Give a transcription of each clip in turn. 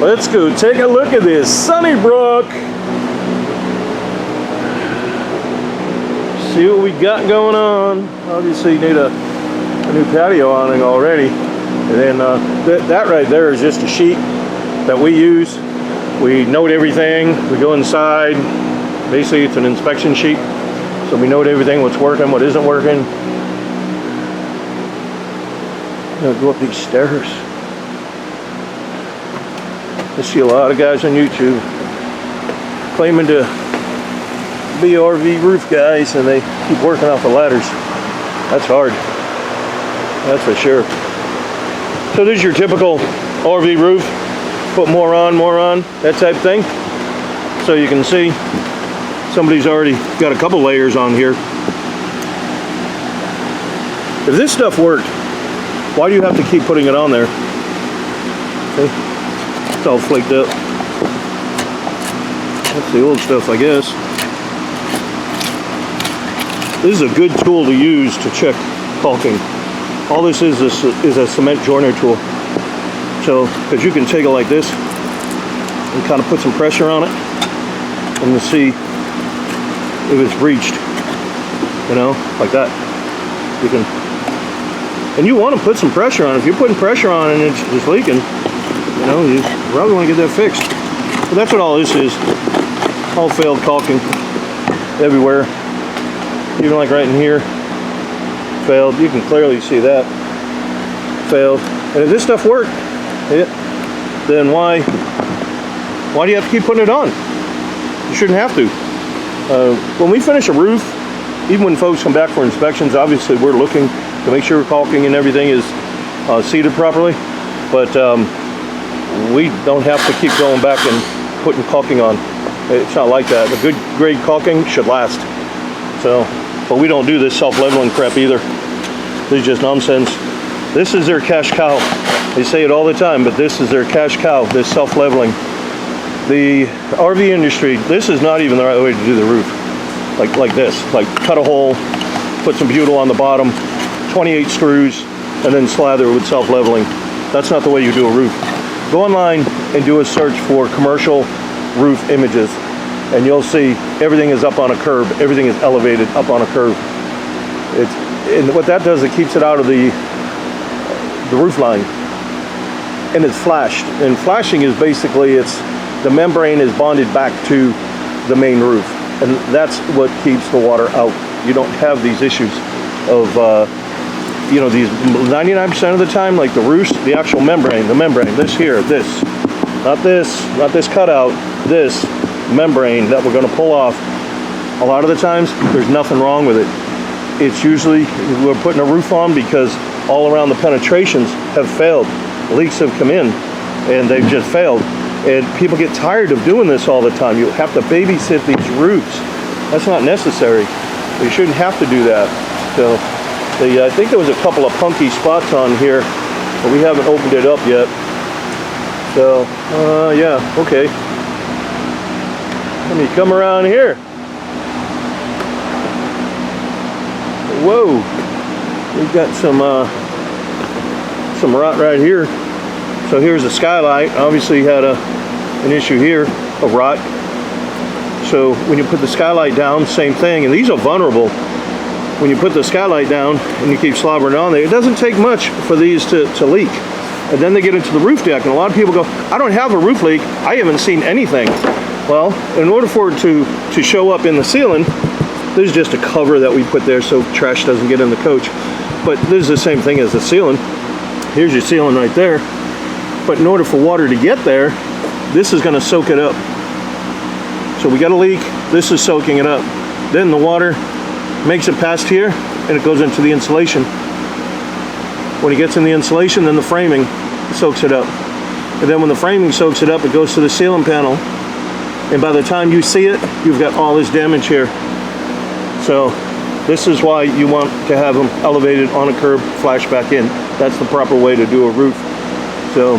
Let's go take a look at this sunny Brook. See what we got going on. Obviously, you need a new patio awning already. And then that right there is just a sheet that we use. We note everything. We go inside. Basically, it's an inspection sheet. So we note everything, what's working, what isn't working. I'm gonna go up these stairs. I see a lot of guys on YouTube claiming to be RV roof guys, and they keep working off the ladders. That's hard. That's for sure. So this is your typical RV roof. Put more on, that type of thing. So you can see somebody's already got a couple layers on here. If this stuff worked, why do you have to keep putting it on there? Okay. It's all flaked up. That's the old stuff, I guess. This is a good tool to use to check caulking. All this is a cement joiner tool. So, because you can take it like this and kind of put some pressure on it and to see if it's breached, you know, like that. You can, and you want to put some pressure on it. If you're putting pressure on it and it's leaking, you know, you probably want to get that fixed. But that's what all this is. All failed caulking everywhere. Even like right in here, failed. You can clearly see that. Failed. And if this stuff worked, then why do you have to keep putting it on? You shouldn't have to. When we finish a roof, even when folks come back for inspections, obviously we're looking to make sure caulking and everything is seated properly. But we don't have to keep going back and putting caulking on. It's not like that. The good grade caulking should last. So, but we don't do this self-leveling crap either. This is just nonsense. This is their cash cow. They say it all the time, but this is their cash cow, this self-leveling. The RV industry, this is not even the right way to do the roof. Like this, like cut a hole, put some butyl on the bottom, 28 screws, and then slather it with self-leveling. That's not the way you do a roof. Go online and do a search for commercial roof images, and you'll see everything is up on a curve, everything is elevated up on a curve. And what that does, it keeps it out of the roof line, and it's flashed. And flashing is basically, the membrane is bonded back to the main roof, and that's what keeps the water out. You don't have these issues of you know, these 99% of the time, like the roofs, the actual membrane, this here, not this cutout, this membrane that we're going to pull off. A lot of the times there's nothing wrong with it. It's usually we're putting a roof on because all around the penetrations have failed. Leaks have come in and they've just failed. And people get tired of doing this all the time. You have to babysit these roofs. That's not necessary. You shouldn't have to do that. So I think there was a couple of punky spots on here, but we haven't opened it up yet. So yeah, okay. Let me come around here. Whoa, we've got some rot right here. So here's the skylight. Obviously had an issue here of rot. So when you put the skylight down, same thing. And these are vulnerable. When you put the skylight down and you keep slobbering on there, it doesn't take much for these to leak. And then they get into the roof deck, and a lot of people go, I don't have a roof leak, I haven't seen anything. Well, in order for it to show up in the ceiling, this is just a cover that we put there so trash doesn't get in the coach. But this is the same thing as the ceiling. Here's your ceiling right there. But in order for water to get there, this is gonna soak it up. So we got a leak, this is soaking it up. Then the water makes it past here, and it goes into the insulation. When it gets in the insulation, then the framing soaks it up. And then when the framing soaks it up, it goes to the ceiling panel. And by the time you see it, you've got all this damage here. So this is why you want to have them elevated on a curb, flash back in. That's the proper way to do a roof. So,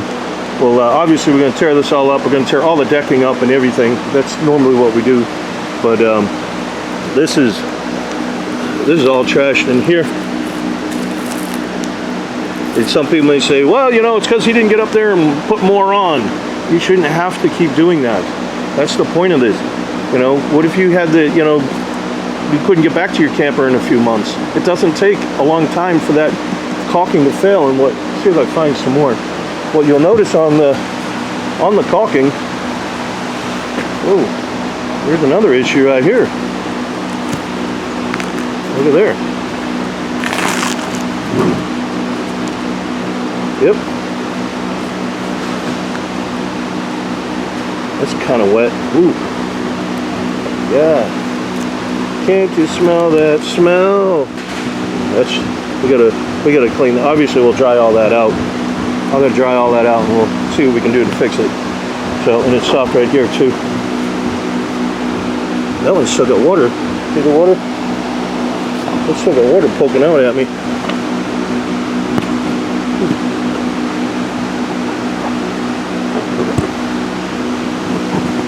well, obviously we're going to tear this all up. We're going to tear all the decking up and everything. That's normally what we do. But this is all trashed in here. And some people may say, well, you know, it's because he didn't get up there and put more on. You shouldn't have to keep doing that. That's the point of this. You know, what if you had the, you know, you couldn't get back to your camper in a few months? It doesn't take a long time for that caulking to fail. And what, see if I find some more. What you'll notice on the caulking, oh, there's another issue right here. Look at there. Yep. That's kind of wet. Ooh. Yeah. Can't you smell that smell? That's, we gotta clean. Obviously, we'll dry all that out. I'm gonna dry all that out, and we'll see what we can do to fix it. So, and it's soft right here too. That one's still got water. See the water? It's still got water poking out at me.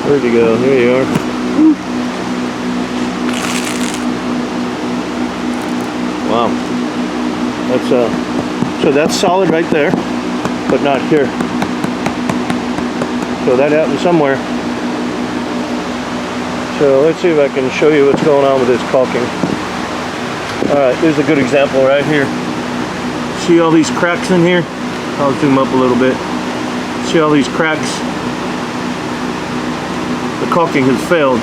Where'd you go? Here you are. Wow. That's so that's solid right there, but not here. So that happened somewhere. So let's see if I can show you what's going on with this caulking. Alright, here's a good example right here. See all these cracks in here? I'll zoom up a little bit. See all these cracks? The caulking has failed.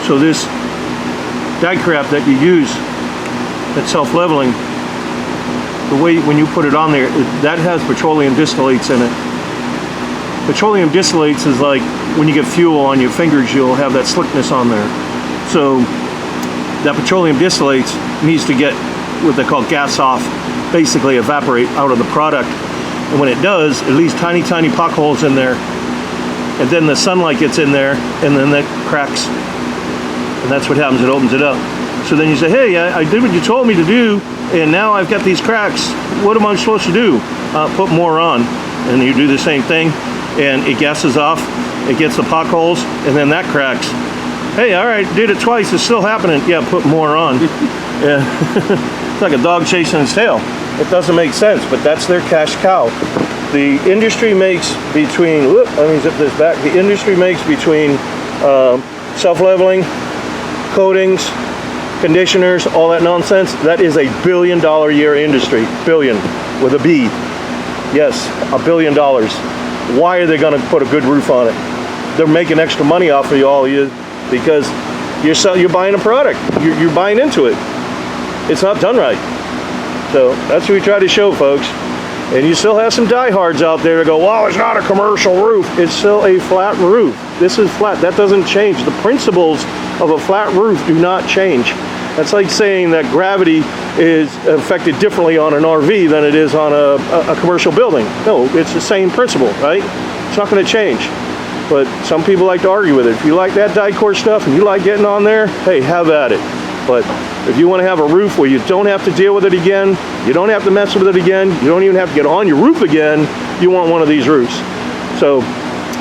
So this die crap that you use, that's self-leveling, the way when you put it on there, that has petroleum distillates in it. Petroleum distillates is like when you get fuel on your fingers, you'll have that slickness on there. So that petroleum distillates needs to get what they call gas off, basically evaporate out of the product. And when it does, it leaves tiny, tiny pock holes in there. And then the sunlight gets in there, and then that cracks. And that's what happens, it opens it up. So then you say, hey, I did what you told me to do, and now I've got these cracks. What am I supposed to do? Put more on. And you do the same thing, and it gasses off, it gets the pock holes, and then that cracks. Hey, all right, did it twice, it's still happening. Yeah, put more on. Yeah. It's like a dog chasing its tail. It doesn't make sense, but that's their cash cow. The industry makes between, whoop, let me zip this back. The industry makes between self-leveling, coatings, conditioners, all that nonsense. That is a $1 billion a year industry. Billion with a B. Yes, $1 billion. Why are they going to put a good roof on it? They're making extra money off of you all year because you're buying a product. You're buying into it. It's not done right. So that's what we try to show, folks. And you still have some diehards out there that go, well, it's not a commercial roof. It's still a flat roof. This is flat. That doesn't change. The principles of a flat roof do not change. That's like saying that gravity is affected differently on an RV than it is on a commercial building. No, it's the same principle, right? It's not going to change. But some people like to argue with it. If you like that die-core stuff and you like getting on there, hey, have at it. But if you want to have a roof where you don't have to deal with it again, you don't have to mess with it again, you don't even have to get on your roof again, you want one of these roofs. So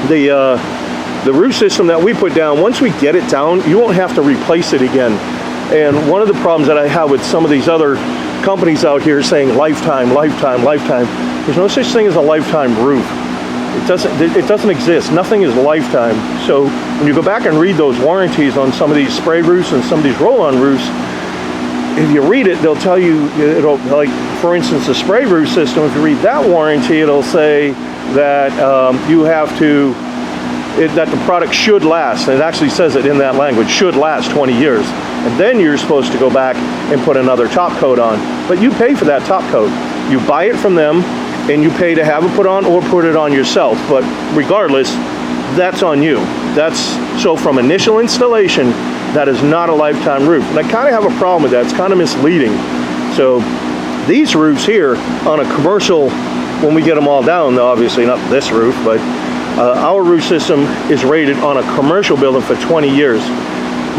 the roof system that we put down, once we get it down, you won't have to replace it again. And one of the problems that I have with some of these other companies out here saying lifetime, lifetime, lifetime, there's no such thing as a lifetime roof. It doesn't exist. Nothing is lifetime. So when you go back and read those warranties on some of these spray roofs and some of these roll-on roofs, if you read it, they'll tell you, it'll, like for instance, the spray roof system, if you read that warranty, it'll say that you have to, that the product should last. And it actually says it in that language, should last 20 years. And then you're supposed to go back and put another top coat on. But you pay for that top coat. You buy it from them, and you pay to have it put on or put it on yourself. But regardless, that's on you. That's, so from initial installation, that is not a lifetime roof. And I kind of have a problem with that. It's kind of misleading. So these roofs here on a commercial, when we get them all down, obviously not this roof, but our roof system is rated on a commercial building for 20 years.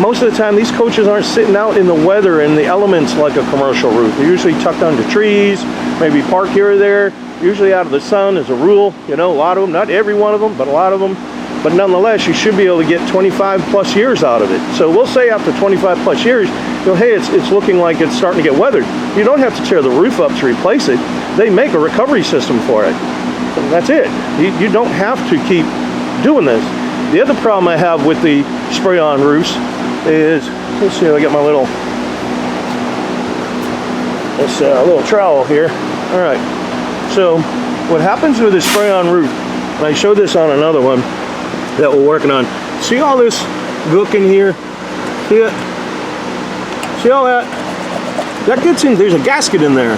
Most of the time, these coaches aren't sitting out in the weather and the elements like a commercial roof. They're usually tucked under trees, maybe parked here or there, usually out of the sun as a rule. You know, a lot of them, not every one of them, but a lot of them. But nonetheless, you should be able to get 25 plus years out of it. So we'll say after 25 plus years, you know, hey, it's looking like it's starting to get weathered. You don't have to tear the roof up to replace it. They make a recovery system for it. And that's it. You don't have to keep doing this. The other problem I have with the spray-on roofs is, let's see if I get my little trowel here. All right, so what happens with the spray-on roof, and I showed this on another one that we're working on. See all this gook in here? See it? See all that? That gets in, there's a gasket in there.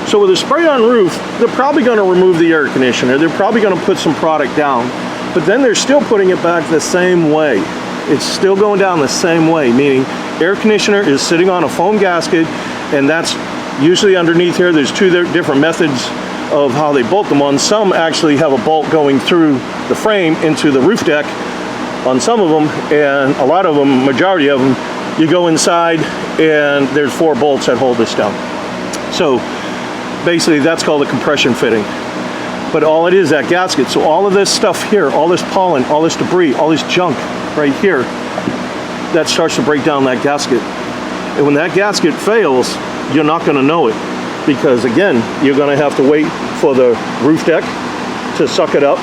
So with a spray-on roof, they're probably going to remove the air conditioner. They're probably going to put some product down. But then they're still putting it back the same way. It's still going down the same way, meaning air conditioner is sitting on a foam gasket, and that's usually underneath here. There's two different methods of how they bolt them on. Some actually have a bolt going through the frame into the roof deck on some of them, and a lot of them, majority of them, you go inside and there's 4 bolts that hold this down. So basically that's called a compression fitting. But all it is, that gasket. So all of this stuff here, all this pollen, all this debris, all this junk right here, that starts to break down that gasket. And when that gasket fails, you're not going to know it, because again, you're going to have to wait for the roof deck to suck it up.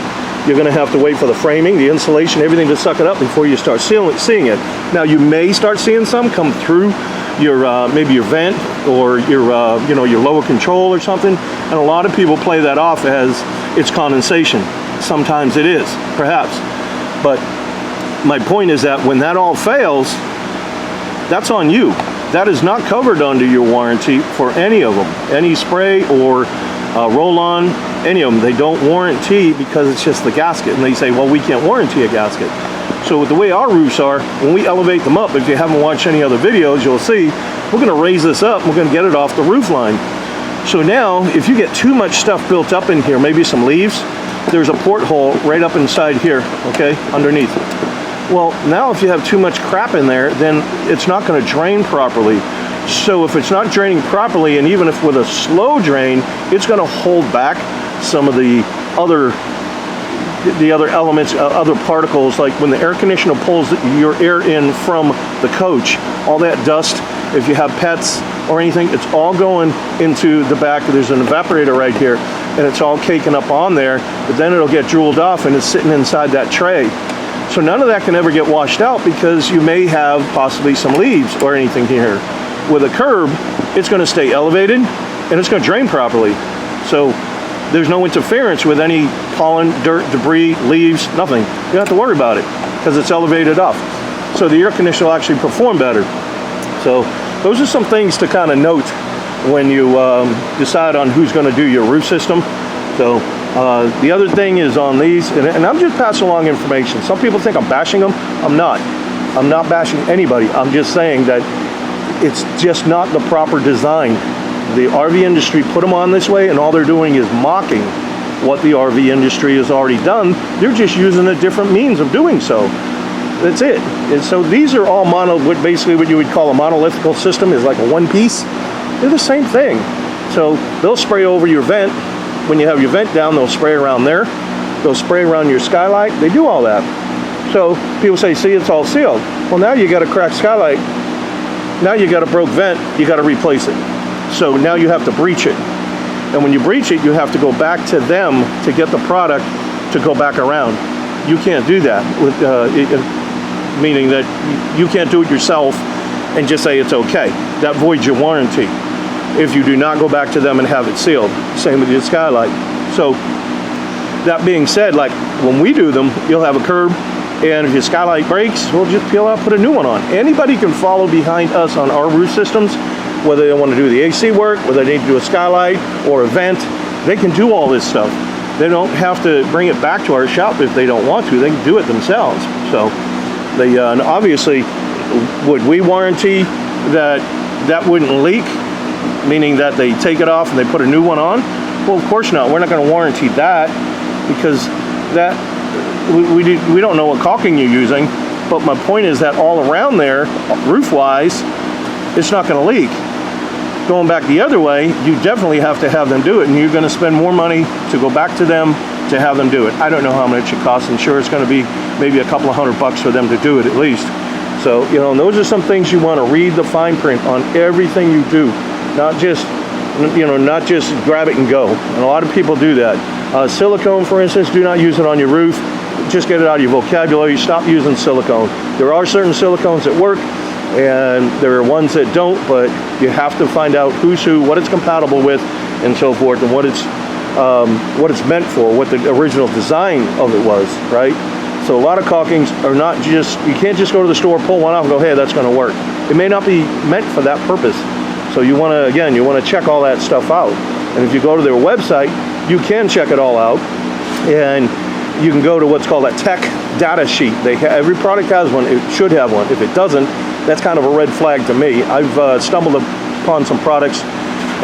You're going to have to wait for the framing, the insulation, everything to suck it up before you start seeing it. Now you may start seeing some come through your maybe your vent or your you know, your lower control or something, and a lot of people play that off as it's condensation. Sometimes it is, perhaps, but my point is that when that all fails, that's on you. That is not covered under your warranty for any of them, any spray or roll-on, any of them. They don't warranty because it's just the gasket, and they say, well, we can't warranty a gasket. So with the way our roofs are, when we elevate them up, if you haven't watched any other videos, you'll see we're going to raise this up, we're going to get it off the roof line. So now if you get too much stuff built up in here, maybe some leaves, there's a porthole right up inside here, okay, underneath. Well, now if you have too much crap in there, then it's not going to drain properly. So if it's not draining properly, and even if with a slow drain, it's going to hold back some of the other elements, other particles, like when the air conditioner pulls your air in from the coach, all that dust, if you have pets or anything, it's all going into the back. There's an evaporator right here, and it's all caking up on there, but then it'll get drooled off and it's sitting inside that tray. So none of that can ever get washed out, because you may have possibly some leaves or anything here. With a curb, it's going to stay elevated and it's going to drain properly. So there's no interference with any pollen, dirt, debris, leaves, nothing. You don't have to worry about it because it's elevated up. So the air conditioner will actually perform better. So those are some things to kind of note when you decide on who's going to do your roof system. So the other thing is on these, and I'm just passing along information. Some people think I'm bashing them. I'm not. I'm not bashing anybody. I'm just saying that it's just not the proper design. The RV industry put them on this way, and all they're doing is mocking what the RV industry has already done. They're just using a different means of doing so. That's it. And so these are all basically what you would call a monolithical system, is like a one piece. They're the same thing. So they'll spray over your vent. When you have your vent down, they'll spray around there. They'll spray around your skylight. They do all that. So people say, see, it's all sealed. Well, now you got a cracked skylight. Now you got a broke vent. You got to replace it. So now you have to breach it. And when you breach it, you have to go back to them to get the product to go back around. You can't do that, with, meaning that you can't do it yourself and just say it's okay. That voids your warranty if you do not go back to them and have it sealed. Same with your skylight. So that being said, like when we do them, you'll have a curb, and if your skylight breaks, we'll just peel out, put a new one on. Anybody can follow behind us on our roof systems, whether they want to do the AC work, whether they need to do a skylight or a vent. They can do all this stuff. They don't have to bring it back to our shop if they don't want to. They can do it themselves. So they obviously, would we warranty that that wouldn't leak, meaning that they take it off and they put a new one on? Well, of course not. We're not going to warranty that, because that we don't know what caulking you're using. But my point is that all around there, roof-wise, it's not going to leak. Going back the other way, you definitely have to have them do it, and you're going to spend more money to go back to them to have them do it. I don't know how much it costs. I'm sure it's going to be maybe a couple of $100 for them to do it at least. So, you know, those are some things you want to read the fine print on everything you do, not just, you know, not just grab it and go. And a lot of people do that. Silicone, for instance, do not use it on your roof. just get it out of your vocabulary. Stop using silicone. There are certain silicones that work, and there are ones that don't, but you have to find out who's who, what it's compatible with, and so forth, and what it's meant for, what the original design of it was, right? So a lot of caulkings are not just, you can't just go to the store, pull one off and go, hey, that's gonna work. It may not be meant for that purpose. So you wanna, again, you wanna check all that stuff out. And if you go to their website, you can check it all out. And you can go to what's called a tech data sheet. Every product has one, it should have one. If it doesn't, that's kind of a red flag to me. I've stumbled upon some products,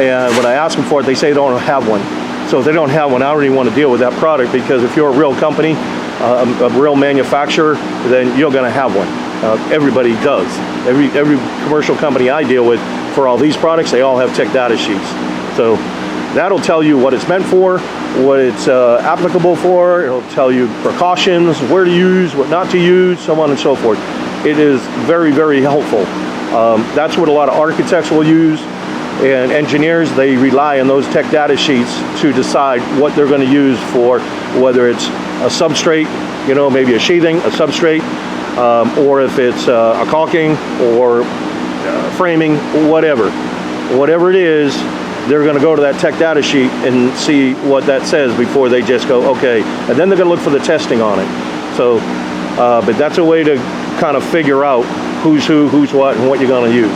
and when I ask them for it, they say they don't have one. So if they don't have one, I don't even want to deal with that product, because if you're a real company, a real manufacturer, then you're going to have one. Everybody does. Every commercial company I deal with for all these products, they all have tech data sheets. So that'll tell you what it's meant for, what it's applicable for. It'll tell you precautions, where to use, what not to use, so on and so forth. It is very, very helpful. That's what a lot of architects will use, and engineers, they rely on those tech data sheets to decide what they're going to use for, whether it's a substrate, you know, maybe a sheathing, a substrate, or if it's a caulking or framing, whatever it is, they're going to go to that tech data sheet and see what that says before they just go, okay, and then they're going to look for the testing on it. So, but that's a way to kind of figure out who's who, who's what, and what you're going to use.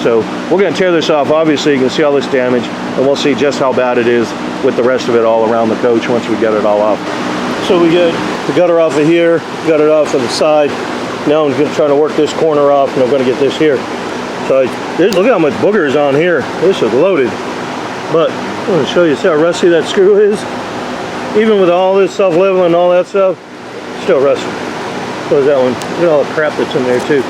So we're going to tear this off. Obviously, you can see all this damage, and we'll see just how bad it is with the rest of it all around the coach once we get it all off. So we get the gutter off of here, got it off of the side. Now I'm going to try to work this corner off, and I'm going to get this here. So look how much booger is on here. This is loaded. But I'm going to show you, see how rusty that screw is? Even with all this self-leveling and all that stuff, still rusty. So is that one. Look at all the crap that's in there too.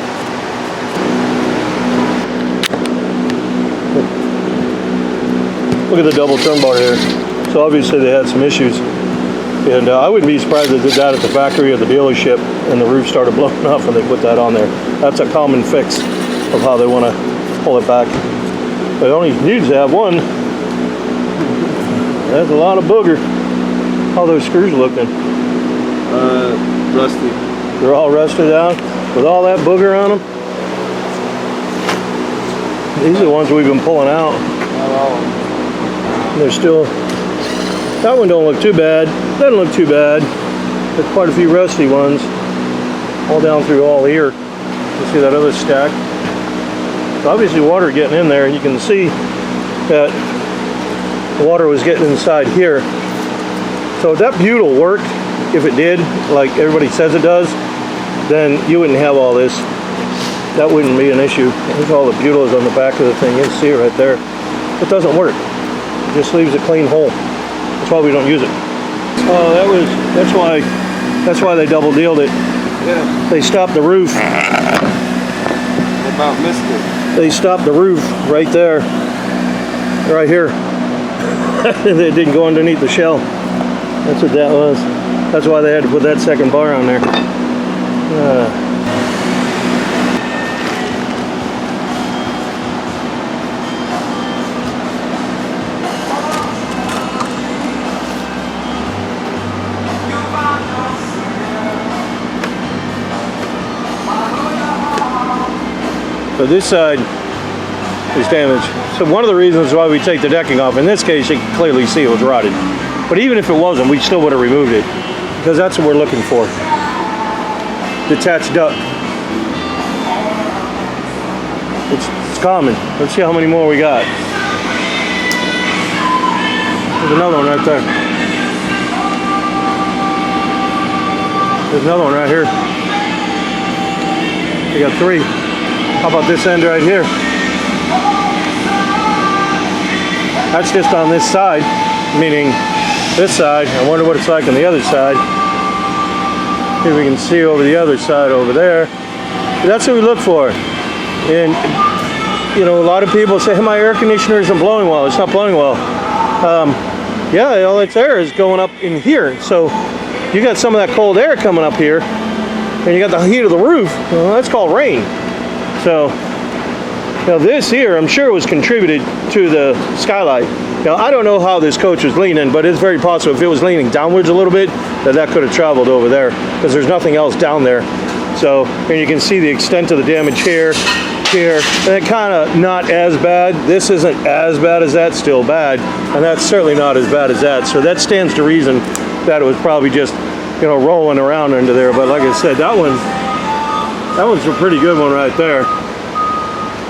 Look at the double turn bar here. So obviously they had some issues. And I wouldn't be surprised if they did that at the factory or the dealership and the roof started blowing off and they put that on there. That's a common fix of how they want to pull it back. But it only needs to have one. That's a lot of booger. How are those screws looking? Rusty. They're all rusted out with all that booger on them. These are the ones we've been pulling out. They're still, that one don't look too bad. Doesn't look too bad. There's quite a few rusty ones all down through all here. You see that other stack? So obviously water getting in there, and you can see that the water was getting inside here. So if that butyl worked, if it did, like everybody says it does, then you wouldn't have all this. That wouldn't be an issue. There's all the butyl is on the back of the thing. You can see it right there. It doesn't work. It just leaves a clean hole. That's why we don't use it. Oh, that's why they double dealed it. Yeah. They stopped the roof. They about missed it. They stopped the roof right there. Right here. They didn't go underneath the shell. That's what that was. That's why they had to put that second bar on there. So this side is damaged. So one of the reasons why we take the decking off, in this case you can clearly see it was rotted. But even if it wasn't, we still would have removed it, because that's what we're looking for. Detached duct. It's common. Let's see how many more we got. There's another one right there. There's another one right here. We got three. How about this end right here? That's just on this side, meaning this side. I wonder what it's like on the other side. Here we can see over the other side over there. That's what we look for. And you know, a lot of people say, hey, my air conditioner isn't blowing well. It's not blowing well. Yeah, all its air is going up in here. So you got some of that cold air coming up here, and you got the heat of the roof. Well, that's called rain. So now this here, I'm sure was contributed to the skylight. Now, I don't know how this coach was leaning, but it's very possible if it was leaning downwards a little bit, that could have traveled over there, because there's nothing else down there. So, and you can see the extent of the damage here, and it kind of not as bad. This isn't as bad as that, still bad, and that's certainly not as bad as that. So that stands to reason that it was probably just, you know, rolling around under there. But like I said, that one's a pretty good one right there.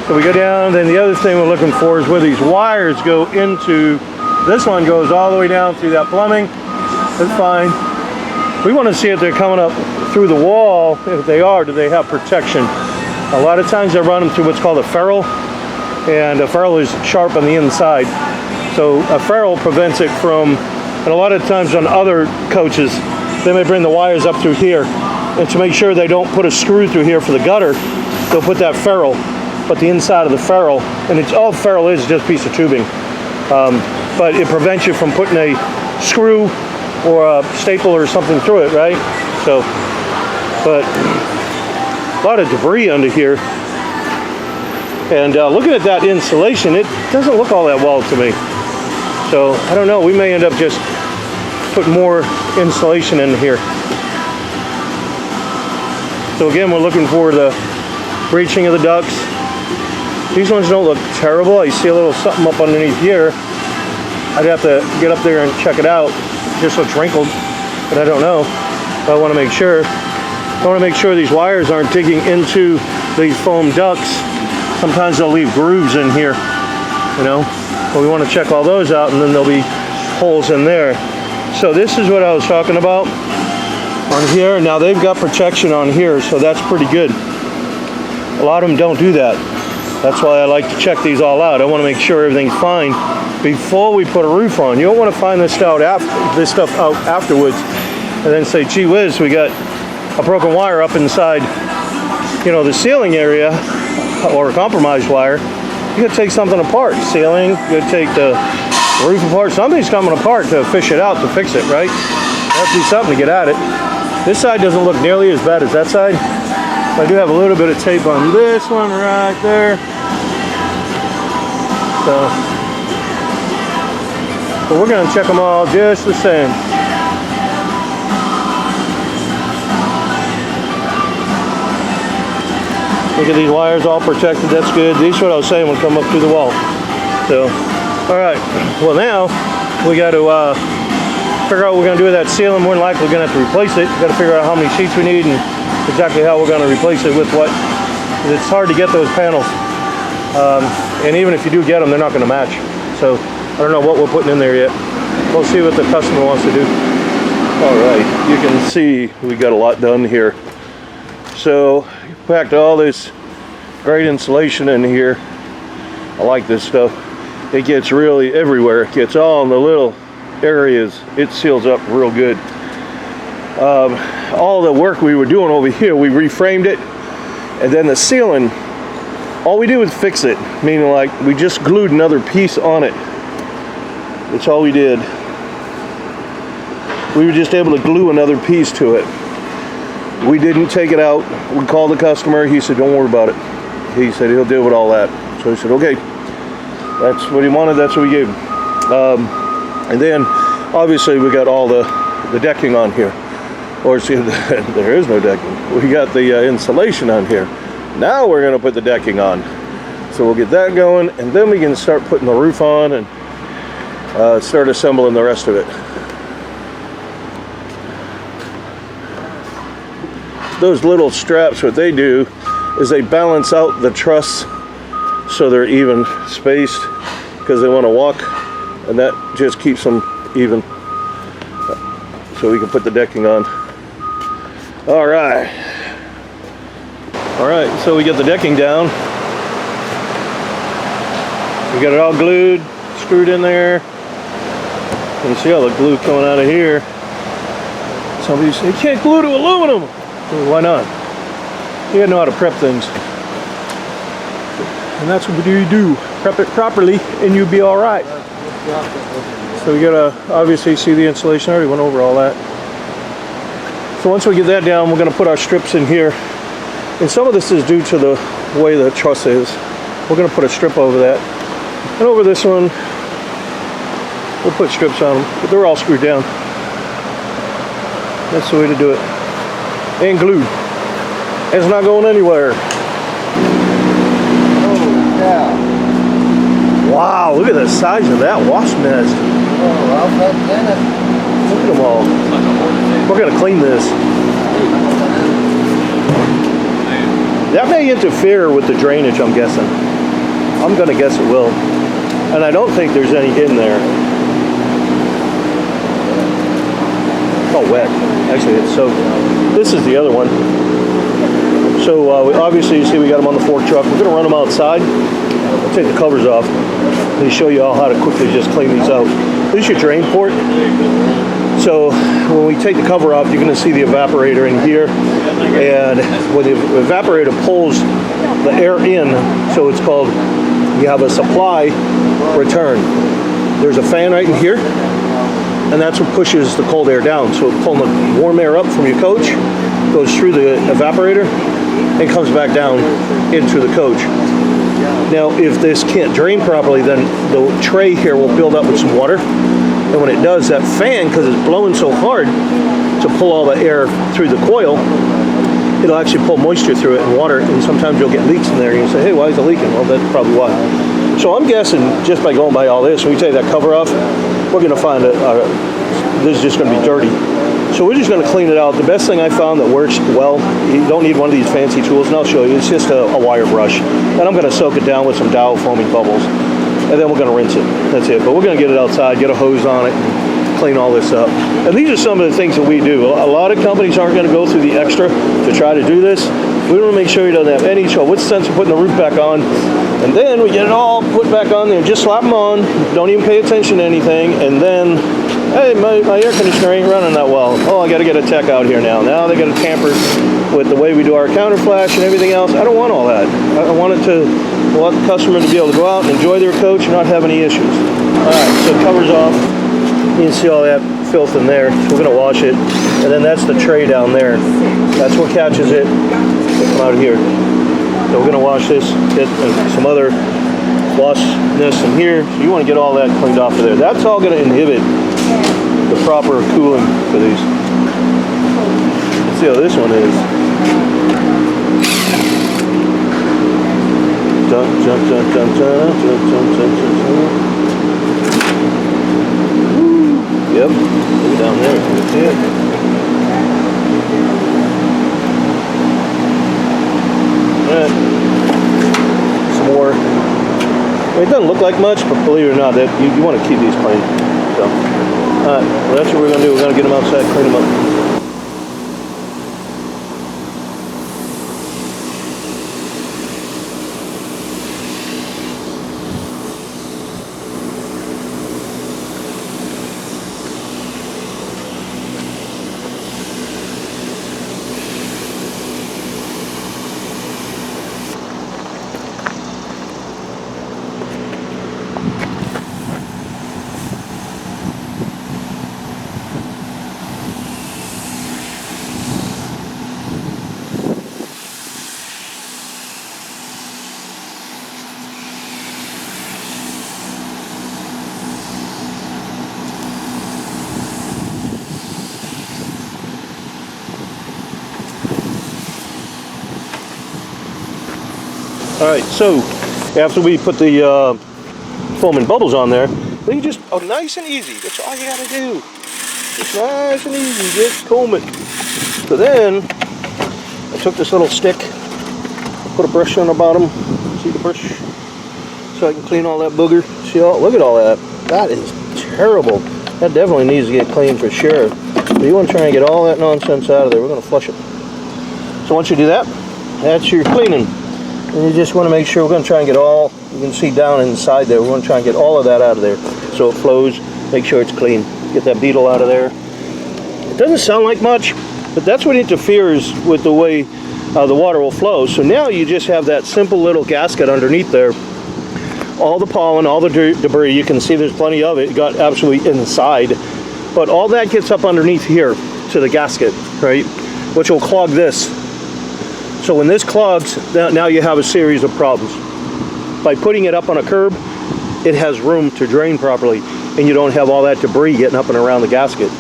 So we go down, then the other thing we're looking for is where these wires go into. This one goes all the way down through that plumbing. That's fine. We want to see if they're coming up through the wall. If they are, do they have protection? A lot of times they run them through what's called a ferrule, and a ferrule is sharp on the inside. So a ferrule prevents it from, and a lot of times on other coaches, they may bring the wires up through here, and to make sure they don't put a screw through here for the gutter, they'll put that ferrule, but the inside of the ferrule, and it's all ferrule is just a piece of tubing. But it prevents you from putting a screw or a staple or something through it, right? So, but a lot of debris under here. And looking at that insulation, it doesn't look all that well to me. So, I don't know, we may end up just putting more insulation in here. So again, we're looking for the breaching of the ducts. These ones don't look terrible. I see a little something up underneath here. I'd have to get up there and check it out. It just looks wrinkled, but I don't know. But I want to make sure. I want to make sure these wires aren't digging into these foam ducts. Sometimes they'll leave grooves in here, you know. But we want to check all those out, and then there'll be holes in there. So this is what I was talking about on here. Now they've got protection on here, so that's pretty good. A lot of them don't do that. That's why I like to check these all out. I want to make sure everything's fine before we put a roof on. You don't want to find this stuff out afterwards and then say, gee whiz, we got a broken wire up inside, you know, the ceiling area, or a compromised wire. You gotta take something apart. Ceiling, you gotta take the roof apart. Something's coming apart to fish it out, to fix it, right? You have to do something to get at it. This side doesn't look nearly as bad as that side. I do have a little bit of tape on this one right there. So, but we're gonna check them all just the same. Look at these wires all protected, that's good. These, what I was saying, will come up through the wall. So, all right, well now, we got to figure out what we're gonna do with that ceiling. More than likely, we're gonna have to replace it. We've got to figure out how many sheets we need and exactly how we're gonna replace it with what. It's hard to get those panels. And even if you do get them, they're not gonna match. So, I don't know what we're putting in there yet. We'll see what the customer wants to do. All right, you can see we got a lot done here. So, packed all this great insulation in here. I like this stuff. It gets really everywhere. It gets all in the little areas. It seals up real good. All the work we were doing over here, we reframed it, and then the ceiling, all we did was fix it, meaning like we just glued another piece on it. That's all we did. We were just able to glue another piece to it. We didn't take it out. We called the customer. He said, don't worry about it. He said he'll deal with all that. So he said, okay. That's what he wanted. That's what we gave him. And then, obviously, we got all the decking on here. Or, see, there is no decking. We got the insulation on here. Now we're going to put the decking on. So we'll get that going, and then we can start putting the roof on and start assembling the rest of it. Those little straps, what they do is they balance out the truss so they're even spaced, because they want to walk, and that just keeps them even. So we can put the decking on. All right, so we get the decking down. We got it all glued, screwed in there. You can see all the glue coming out of here. Somebody said, you can't glue to aluminum. Well, why not? You gotta know how to prep things. And that's what you do. Prep it properly and you'll be all right. So we gotta obviously see the insulation. I already went over all that. So once we get that down, we're gonna put our strips in here. And some of this is due to the way the truss is. We're gonna put a strip over that. And over this one, we'll put strips on them, but they're all screwed down. That's the way to do it. And glued. It's not going anywhere. Oh, yeah. Wow, look at the size of that wasp nest. Oh, I'll bet Dennis. Look at them all. We're going to clean this. That may interfere with the drainage, I'm guessing. I'm going to guess it will. And I don't think there's any in there. It's all wet. Actually, it's soaked. This is the other one. So obviously, you see we got them on the fork truck. We're going to run them outside. I'll take the covers off. Let me show you all how to quickly just clean these out. This is your drain port. So when we take the cover off, you're going to see the evaporator in here. And when the evaporator pulls the air in, so it's called, you have a supply return. There's a fan right in here, and that's what pushes the cold air down. So it's pulling the warm air up from your coach, goes through the evaporator, and comes back down into the coach. Now, if this can't drain properly, then the tray here will build up with some water. And when it does, that fan, because it's blowing so hard to pull all the air through the coil, it'll actually pull moisture through it and water, and sometimes you'll get leaks in there, and you say, hey, why is it leaking? Well, that's probably why. So I'm guessing, just by going by all this, when we take that cover off, we're going to find that this is just going to be dirty. So we're just going to clean it out. The best thing I found that works well, you don't need one of these fancy tools, and I'll show you, it's just a wire brush. And I'm going to soak it down with some Dow foaming bubbles, and then we're going to rinse it. That's it. But we're going to get it outside, get a hose on it, and clean all this up. And these are some of the things that we do. A lot of companies aren't going to go through the extra to try to do this. We want to make sure he doesn't have any trouble. What's the sense of putting the roof back on? And then we get it all put back on there. Just slap them on. Don't even pay attention to anything. And then, hey, my air conditioner ain't running that well. Oh, I got to get a tech out here now. Now they got to tamper with the way we do our counter flash and everything else. I don't want all that. I want the customer to be able to go out and enjoy their coach and not have any issues. All right, so it covers off. You can see all that filth in there. So we're going to wash it. And then that's the tray down there. That's what catches it. It'll come out here. So we're going to wash this, get some other washness in here. So you want to get all that cleaned off of there. That's all going to inhibit the proper cooling for these. Let's see how this one is. Jump, jump, jump, jump, jump, jump, jump, jump, jump. Yep, look down there, you can see it. Alright, some more. I mean, it doesn't look like much, but believe it or not, that you want to keep these clean. So, alright, well, that's what we're going to do. We're going to get them outside, clean them up. Alright, so after we put the foam and bubbles on there, then you just, nice and easy, that's all you gotta do. Just nice and easy, just comb it. So then, I took this little stick, put a brush on the bottom, see the brush? So I can clean all that booger. See, look at all that. That is terrible. That definitely needs to get cleaned for sure. But you want to try and get all that nonsense out of there. We're going to flush it. So once you do that, that's your cleaning. And you just want to make sure, we're going to try and get all, you can see down inside there, we're going to try and get all of that out of there so it flows, make sure it's clean. Get that beetle out of there. It doesn't sound like much, but that's what interferes with the way the water will flow. So now you just have that simple little gasket underneath there. All the pollen, all the debris, you can see there's plenty of it, got absolutely inside. But all that gets up underneath here to the gasket, right? Which will clog this. So when this clogs, now you have a series of problems. By putting it up on a curb, it has room to drain properly. and you don't have all that debris getting up and around the gasket.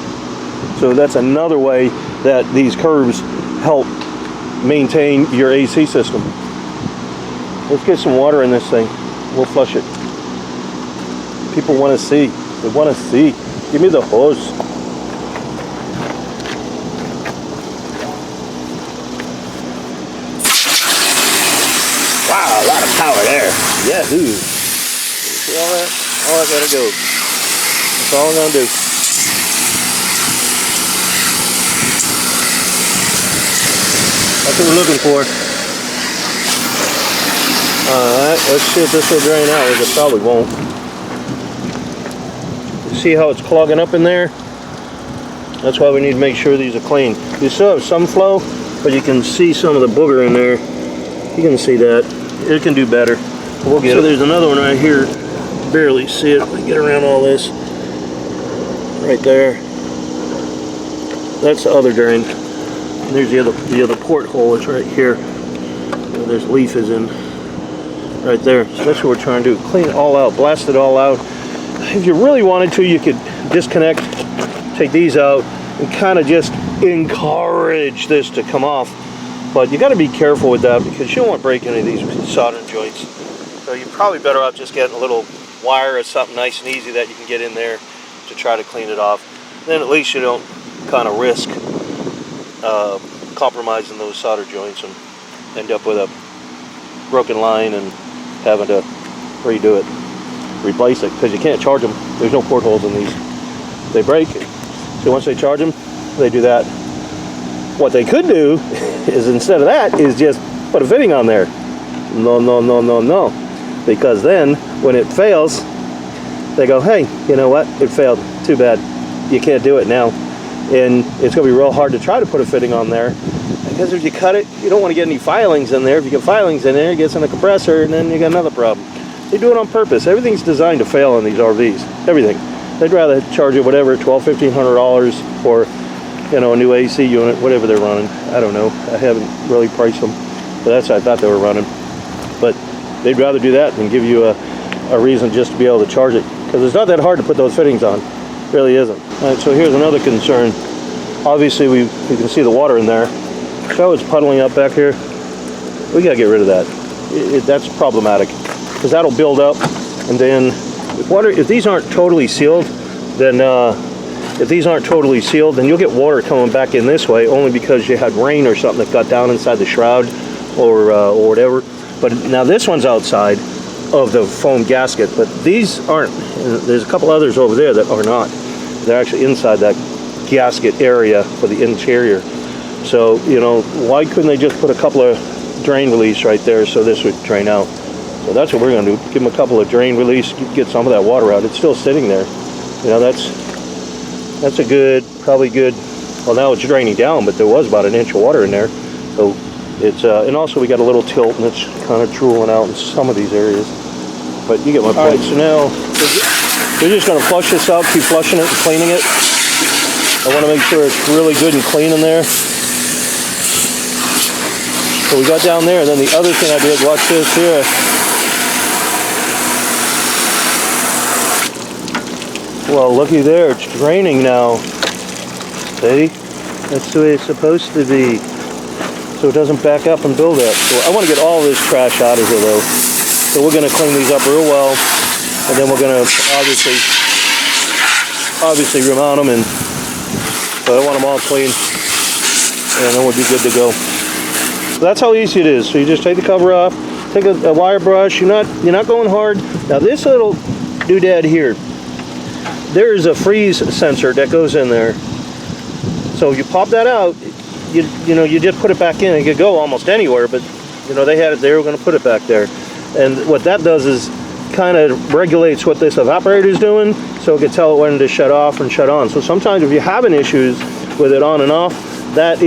So that's another way that these curves help maintain your AC system. Let's get some water in this thing. We'll flush it. People want to see. They want to see. Give me the hose. Wow, a lot of power there. Yahoo! See all that? All that gotta go. That's all I'm gonna do. That's what we're looking for. Alright, let's see if this will drain out. It probably won't. See how it's clogging up in there? That's why we need to make sure these are clean. You still have some flow, but you can see some of the booger in there. You can see that. It can do better. We'll get it. So there's another one right here. Barely see it. We get around all this. Right there. That's the other drain. And there's the other porthole. It's right here. There's leaf is in right there. So that's what we're trying to do. Clean it all out. Blast it all out. If you really wanted to, you could disconnect, take these out, and kind of just encourage this to come off. But you got to be careful with that because you don't want to break any of these soldering joints. So you're probably better off just getting a little wire or something nice and easy that you can get in there to try to clean it off. Then at least you don't kind of risk compromising those solder joints and end up with a broken line and having to redo it, replace it, because you can't charge them. There's no portholes in these. They break. So once they charge them, they do that. What they could do is instead of that is just put a fitting on there. No, no, no, no, no. Because then when it fails, they go, hey, you know what? It failed. Too bad. You can't do it now. And it's going to be real hard to try to put a fitting on there. Because if you cut it, you don't want to get any filings in there. If you get filings in there, it gets in the compressor, and then you got another problem. They do it on purpose. Everything's designed to fail in these RVs. Everything. They'd rather charge you whatever, $1,200, $1,500 for, you know, a new AC unit, whatever they're running. I don't know. I haven't really priced them, but that's what I thought they were running. But they'd rather do that than give you a reason just to be able to charge it, because it's not that hard to put those fittings on. It really isn't. All right, so here's another concern. Obviously, you can see the water in there. So it's puddling up back here. We gotta get rid of that. That's problematic, because that'll build up, and then if these aren't totally sealed, then you'll get water coming back in this way, only because you had rain or something that got down inside the shroud or whatever. But now this one's outside of the foam gasket, but these aren't. There's a couple others over there that are not. They're actually inside that gasket area for the interior. So, you know, why couldn't they just put a couple of drain release right there so this would drain out? So that's what we're going to do. Give them a couple of drain release, get some of that water out. It's still sitting there. You know, that's a good, probably good. Well, now it's draining down, but there was about an inch of water in there. So it's, and also we got a little tilt, and it's kind of drooling out in some of these areas. But you get my point. So now we're just going to flush this out, keep flushing it and cleaning it. I want to make sure it's really good and clean in there. So we got down there, and then the other thing I did, watch this here. Well, looky there, it's draining now. See? That's the way it's supposed to be. So it doesn't back up and build up. So I want to get all this trash out of here though. So we're going to clean these up real well, and then we're going to obviously remount them, and so I want them all clean, and then we'll be good to go. So that's how easy it is. So you just take the cover off, take a wire brush. You're not going hard. Now this little doodad here, there is a freeze sensor that goes in there. So if you pop that out, you just put it back in. It could go almost anywhere, but you know they had it there. We're going to put it back there, and what that does is kind of regulates what this evaporator is doing, so it can tell it when to shut off and shut on. So sometimes if you're having issues with it on and off, that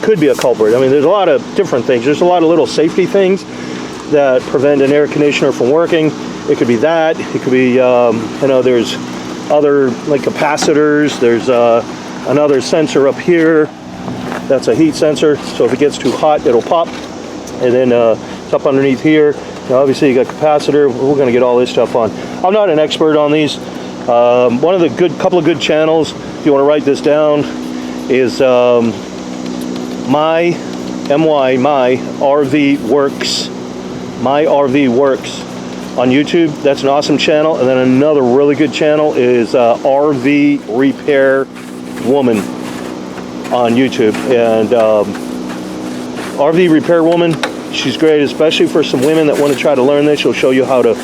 could be a culprit. I mean, there's a lot of different things. There's a lot of little safety things that prevent an air conditioner from working. It could be that. It could be, there's other like capacitors. There's another sensor up here. That's a heat sensor. So if it gets too hot, it'll pop. And then it's up underneath here. Now obviously you got capacitor. We're going to get all this stuff on. I'm not an expert on these, One of the couple of good channels, if you want to write this down, is my RV Works. My RV Works on YouTube. That's an awesome channel. And then another really good channel is RV Repair Woman on YouTube. And RV Repair Woman, she's great, especially for some women that want to try to learn this. She'll show you how to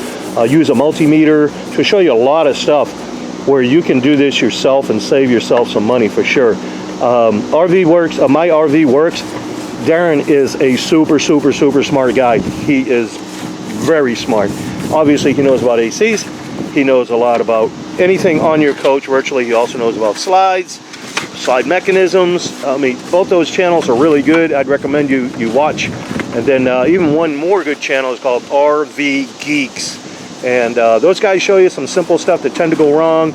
use a multimeter. She'll show you a lot of stuff where you can do this yourself and save yourself some money for sure. RV Works, My RV Works. Darren is a super smart guy. He is very smart. Obviously, he knows about ACs. He knows a lot about anything on your coach virtually. He also knows about slides, slide mechanisms. I mean, both those channels are really good. I'd recommend you watch. And then even one more good channel is called RV Geeks. And those guys show you some simple stuff that tend to go wrong,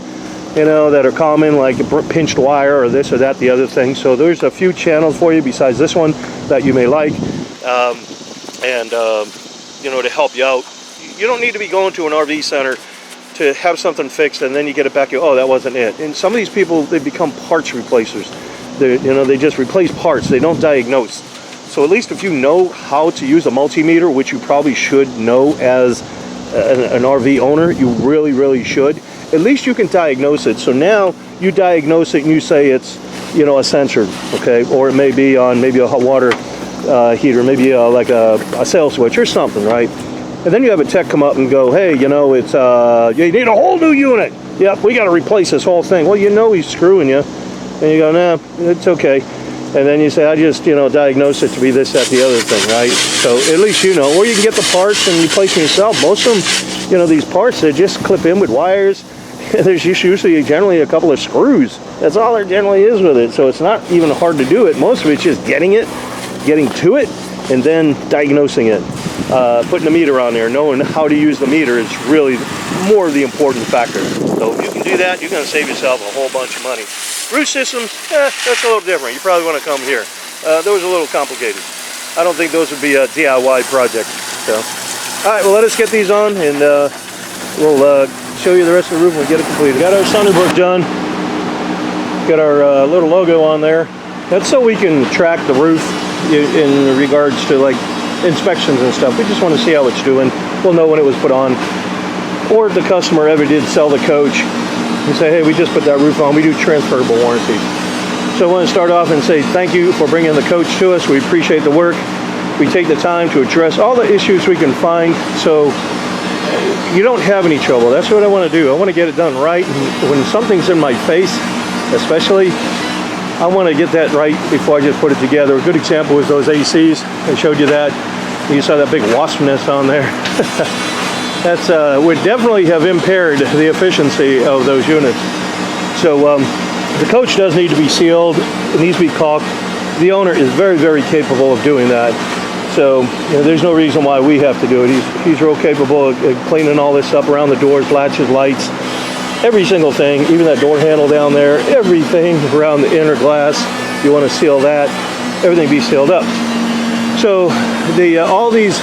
you know, that are common, like a pinched wire or this or that, the other thing. So there's a few channels for you besides this one that you may like, you know, to help you out. You don't need to be going to an RV center to have something fixed and then you get it back, oh, that wasn't it. And some of these people, they become parts replacers. They just replace parts. They don't diagnose. So at least if you know how to use a multimeter, which you probably should know as an RV owner, you really should. At least you can diagnose it. So now you diagnose it and you say it's, you know, a sensor, okay, or it may be on maybe a hot water heater, maybe like a sail switch or something, right? And then you have a tech come up and go, hey, you know, it's you need a whole new unit. Yep, we got to replace this whole thing. Well, you know he's screwing you, and you go, nah, it's okay. And then you say, I just, you know, diagnose it to be this, that, the other thing, right? So at least you know. Or you can get the parts and replace them yourself. Most of them, you know, these parts, they just clip in with wires. There's usually generally a couple of screws. That's all there generally is with it. So it's not even hard to do it. Most of it's just getting to it, and then diagnosing it. Putting a meter on there, knowing how to use the meter is really more of the important factor. So if you can do that, you're going to save yourself a whole bunch of money. Roof systems, that's a little different. You probably want to come here. Those are a little complicated. I don't think those would be a DIY project. So, all right, well, let us get these on, and we'll show you the rest of the roof when we get it completed. Got our Thunderbrook done. Got our little logo on there. That's so we can track the roof in regards to like inspections and stuff. We just want to see how it's doing. We'll know when it was put on. Or if the customer ever did sell the coach, and say, hey, we just put that roof on. We do transferable warranties. So I want to start off and say thank you for bringing the coach to us. We appreciate the work. We take the time to address all the issues we can find so you don't have any trouble. That's what I want to do. I want to get it done right. And when something's in my face, especially, I want to get that right before I just put it together. A good example was those ACs. I showed you that. You saw that big wasp nest on there. That's would definitely have impaired the efficiency of those units. So the coach does need to be sealed. It needs to be caulked. The owner is very capable of doing that. So you know, there's no reason why we have to do it. He's real capable of cleaning all this up around the doors, latches, lights, every single thing, even that door handle down there, everything around the inner glass. You want to seal that, everything be sealed up. So all these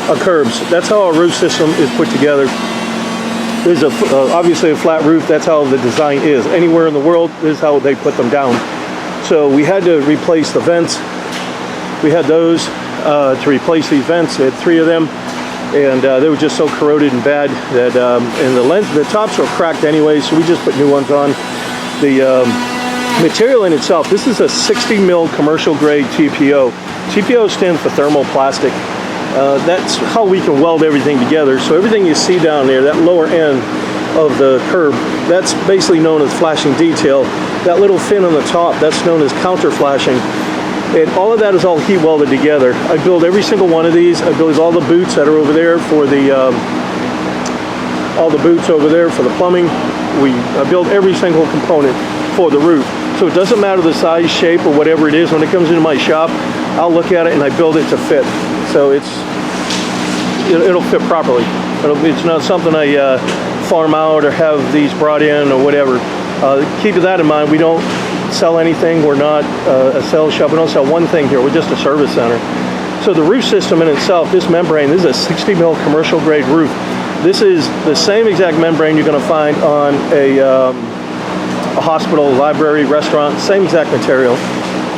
are curbs. That's how our roof system is put together. There's obviously a flat roof. That's how the design is. Anywhere in the world, this is how they put them down. So we had to replace the vents. We had those to replace these vents. We had 3 of them, and they were just so corroded and bad that and the tops were cracked anyway, so we just put new ones on. The material in itself, this is a 60 mil commercial grade TPO. TPO stands for thermoplastic. That's how we can weld everything together. So everything you see down there, that lower end of the curb, that's basically known as flashing detail. That little fin on the top, that's known as counter flashing. And all of that is all heat welded together. I build every single one of these. I build all the boots that are over there for the plumbing. I build every single component for the roof. So it doesn't matter the size, shape, or whatever it is. When it comes into my shop, I'll look at it and I build it to fit. So it'll fit properly. It's not something I farm out or have these brought in or whatever. Keep that in mind. We don't sell anything. We're not a sales shop. We don't sell one thing here. We're just a service center. So the roof system in itself, this membrane, this is a 60 mil commercial grade roof. This is the same exact membrane you're going to find on a hospital, library, restaurant, same exact material.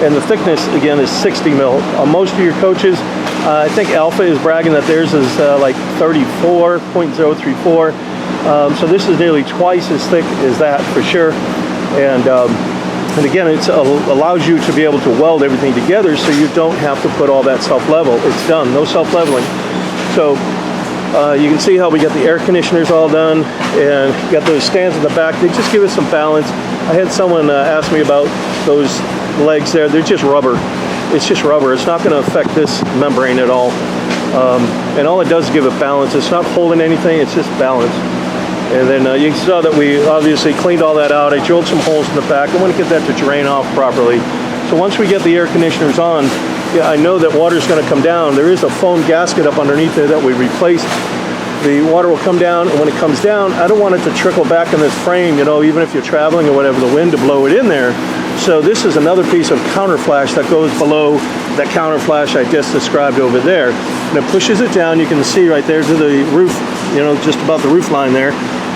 And the thickness, again, is 60 mil. On most of your coaches, I think Alpha is bragging that theirs is like 34.034. So this is nearly twice as thick as that for sure. And again, it allows you to be able to weld everything together so you don't have to put all that self-level. It's done, no self-leveling. So you can see how we got the air conditioners all done and got those stands in the back. They just give us some balance. I had someone ask me about those legs there. They're just rubber. It's just rubber. It's not going to affect this membrane at all. And all it does is give it balance. It's not holding anything. It's just balance. And then you saw that we obviously cleaned all that out. I drilled some holes in the back. I want to get that to drain off properly. So once we get the air conditioners on, yeah, I know that water's going to come down. There is a foam gasket up underneath there that we replaced. The water will come down, and when it comes down, I don't want it to trickle back in this frame, you know, even if you're traveling or whatever, the wind to blow it in there. So this is another piece of counter flash that goes below that counter flash I just described over there. And it pushes it down, you can see right there to the roof, you know, just about the roof line there,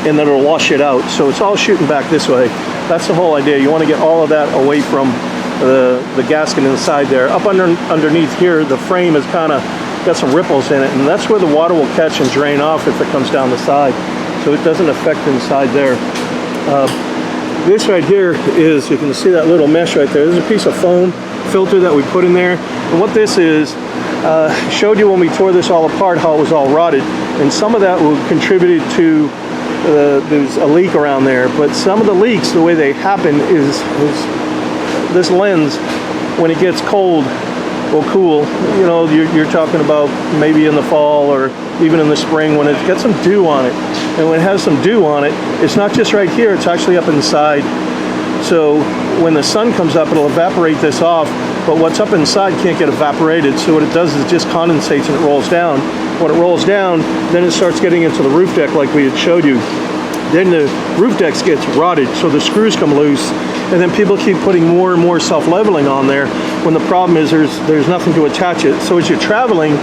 and then it'll wash it out. So it's all shooting back this way. That's the whole idea. You want to get all of that away from the gasket inside there. Up underneath here, the frame has kind of got some ripples in it, and that's where the water will catch and drain off if it comes down the side. So it doesn't affect inside there. This right here is, you can see that little mesh right there. There's a piece of foam filter that we put in there. And what this is, showed you when we tore this all apart how it was all rotted. And some of that contributed to there's a leak around there. But some of the leaks, the way they happen is this lens, when it gets cold or cool, you know, you're talking about maybe in the fall or even in the spring when it gets some dew on it. And when it has some dew on it, it's not just right here, it's actually up inside. So when the sun comes up, it'll evaporate this off, but what's up inside can't get evaporated. So what it does is it just condensates and it rolls down. When it rolls down, then it starts getting into the roof deck like we had showed you. Then the roof deck gets rotted, so the screws come loose, and then people keep putting more and more self-leveling on there when the problem is there's nothing to attach it. So as you're traveling,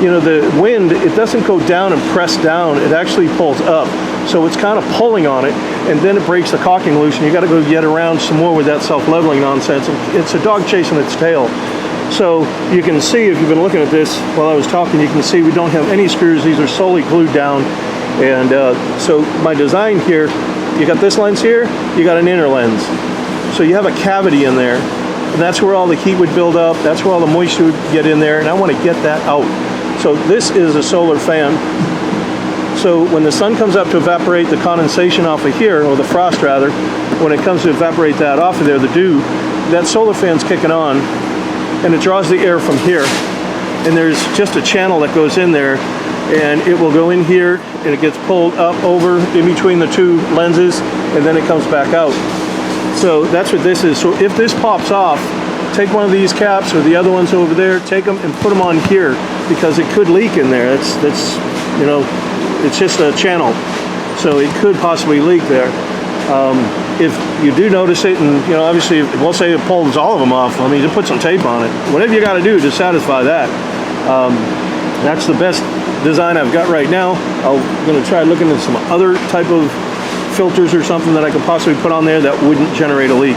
you know, the wind, it doesn't go down and press down, it actually pulls up. So it's kind of pulling on it, and then it breaks the caulking loose, and you got to go get around some more with that self-leveling nonsense. It's a dog chasing its tail. So you can see, if you've been looking at this while I was talking, you can see we don't have any screws. These are solely glued down. And so my design here, you got this lens here, you got an inner lens. So you have a cavity in there, and that's where all the heat would build up, that's where all the moisture would get in there, and I want to get that out. So this is a solar fan. So when the sun comes up to evaporate the condensation off of here, or the frost rather, when it comes to evaporate that off of there, the dew, that solar fan's kicking on, and it draws the air from here. And there's just a channel that goes in there, and it will go in here, and it gets pulled up over in between the two lenses, and then it comes back out. So that's what this is. So if this pops off, take one of these caps or the other ones over there, take them and put them on here, because it could leak in there. That's you know, it's just a channel, so it could possibly leak there. If you do notice it, and you know, obviously, we'll say it pulls all of them off. I mean, just put some tape on it. Whatever you got to do to satisfy that. That's the best design I've got right now. I'm going to try looking at some other type of filters or something that I could possibly put on there that wouldn't generate a leak.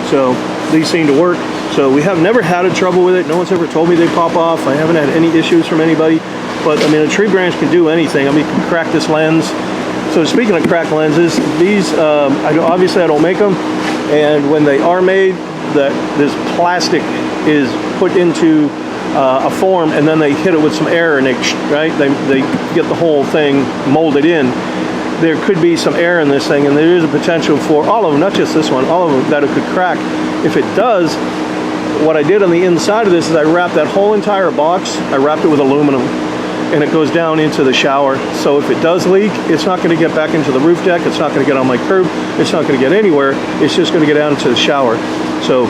So these seem to work. So we have never had a trouble with it. No one's ever told me they pop off. I haven't had any issues from anybody. But I mean, a tree branch can do anything. I mean, you can crack this lens. So speaking of cracked lenses, these obviously I don't make them, and when they are made, this plastic is put into a form, and then they hit it with some air, and they get the whole thing molded in. There could be some air in this thing, and there is a potential for all of them, not just this one, all of them, that it could crack. If it does, what I did on the inside of this is I wrapped that whole entire box, I wrapped it with aluminum, and it goes down into the shower. So if it does leak, it's not going to get back into the roof deck, it's not going to get on my curb, it's not going to get anywhere, it's just going to get down into the shower. So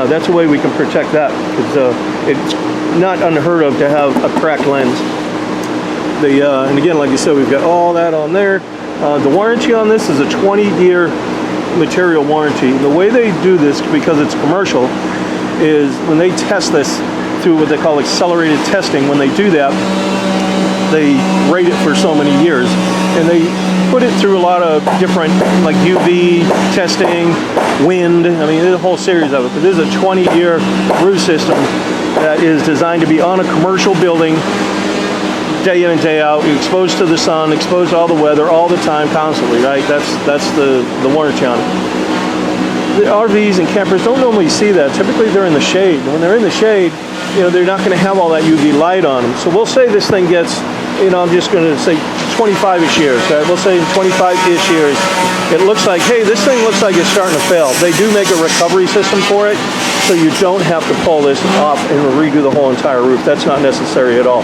that's a way we can protect that, because it's not unheard of to have a cracked lens. And again, like you said, we've got all that on there. The warranty on this is a 20-year material warranty. The way they do this, because it's commercial, is when they test this through what they call accelerated testing. When they do that, they rate it for so many years, and they put it through a lot of different, like UV testing, wind. I mean, there's a whole series of it. But this is a 20-year roof system that is designed to be on a commercial building, day in and day out, exposed to the sun, exposed to all the weather, all the time, constantly, right? That's the warranty on it. The RVs and campers don't normally see that. Typically they're in the shade. When they're in the shade, you know, they're not going to have all that UV light on them. So we'll say this thing gets, you know, I'm just going to say 25-ish years. Right? We'll say 25-ish years. It looks like, hey, this thing looks like it's starting to fail. They do make a recovery system for it, so you don't have to pull this off and redo the whole entire roof. That's not necessary at all.